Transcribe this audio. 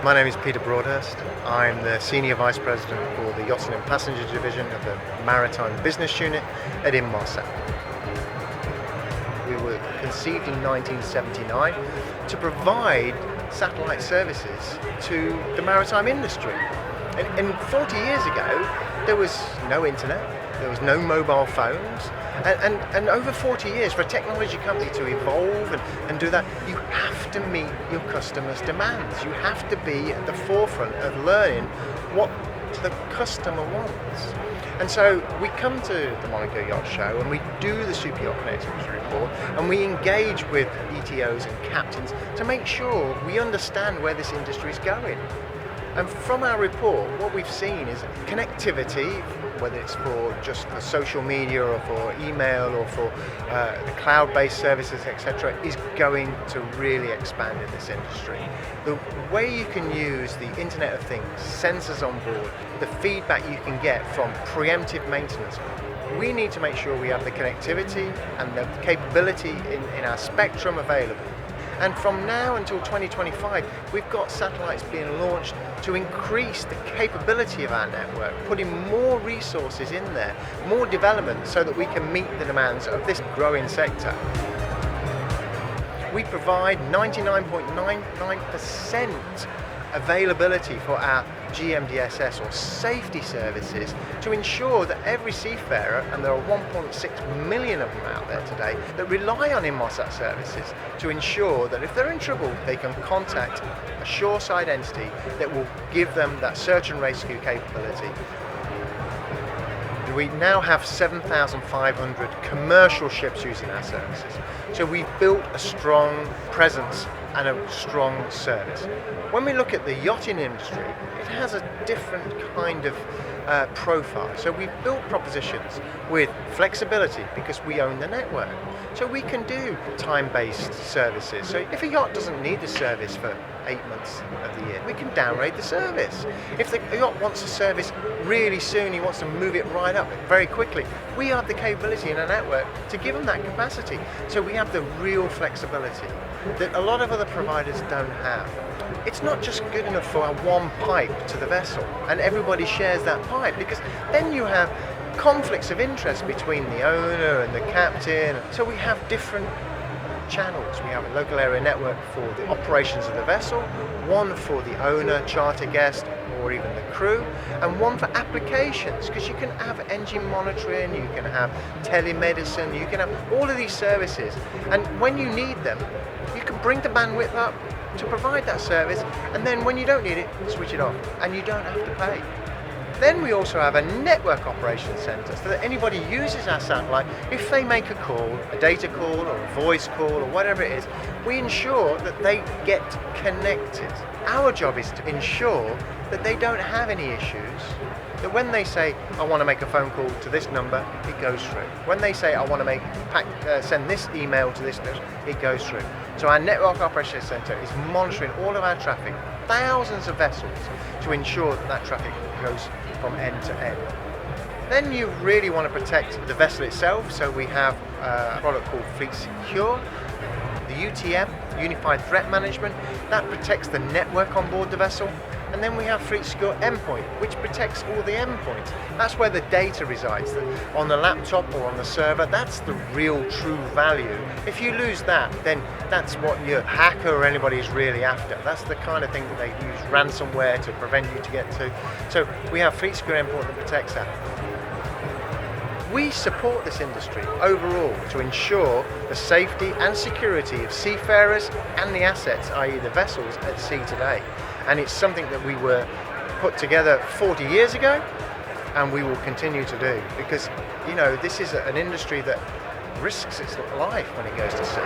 My name is Peter Broadhurst. I'm the Senior Vice President for the Yachting and Passenger Division of the Maritime Business Unit at Inmarsat. We were conceived in 1979 to provide satellite services to the maritime industry. And 40 years ago, there was no internet, there was no mobile phones, and over 40 years for a technology company to evolve and do that, you have to meet your customers' demands. You have to be at the forefront of learning what the customer wants. And so we come to the Monaco Yacht Show and we do the Super Yacht Connectivity Report, and we engage with ETOs and captains to make sure we understand where this industry is going. And from our report, what we've seen is connectivity, whether it's for just for social media or for email or for the cloud-based services, etc., is going to really expand in this industry. The way you can use the Internet of Things, sensors on board, the feedback you can get from preemptive maintenance, we need to make sure we have the connectivity and the capability in our spectrum available. And from now until 2025, we've got satellites being launched to increase the capability of our network, putting more resources in there, more development, so that we can meet the demands of this growing sector. We provide 99.99% availability for our GMDSS or safety services to ensure that every seafarer, and there are 1.6 million of them out there today, that rely on Inmarsat services to ensure that if they're in trouble, they can contact a shoreside entity that will give them that search and rescue capability. We now have 7,500 commercial ships using our services. So we've built a strong presence and a strong service. When we look at the yachting industry, it has a different kind of profile. So we've built propositions with flexibility because we own the network. So we can do time-based services. So if a yacht doesn't need the service for 8 months of the year, we can downrate the service. If the yacht wants a service really soon, he wants to move it right up very quickly, we have the capability in our network to give them that capacity. So we have the real flexibility that a lot of other providers don't have. It's not just good enough for one pipe to the vessel and everybody shares that pipe, because then you have conflicts of interest between the owner and the captain. So we have different channels. We have a local area network for the operations of the vessel, one for the owner, charter guest, or even the crew, and one for applications, because you can have engine monitoring, you can have telemedicine, you can have all of these services, and when you need them, you can bring the bandwidth up to provide that service, and then when you don't need it, switch it off, and you don't have to pay. Then we also have a network operations center, so that anybody uses our satellite, if they make a call, a data call or a voice call or whatever it is, we ensure that they get connected. Our job is to ensure that they don't have any issues, that when they say, I want to make a phone call to this number, it goes through. When they say, I want to send this email to this, it goes through. So our Network Operations Center is monitoring all of our traffic, thousands of vessels, to ensure that that traffic goes from end to end. Then you really want to protect the vessel itself, so we have a product called Fleet Secure. The UTM, Unified Threat Management, that protects the network on board the vessel. And then we have Fleet Secure Endpoint, which protects all the endpoints. That's where the data resides. On the laptop or on the server, that's the real true value. If you lose that, then that's what your hacker or anybody is really after. That's the kind of thing that they use ransomware to prevent you to get to. So we have Fleet Secure Endpoint that protects that. We support this industry overall to ensure the safety and security of seafarers and the assets, i.e. the vessels at sea today. And it's something that we were put together 40 years ago, and we will continue to do, because, you know, this is an industry that risks its life when it goes to sea.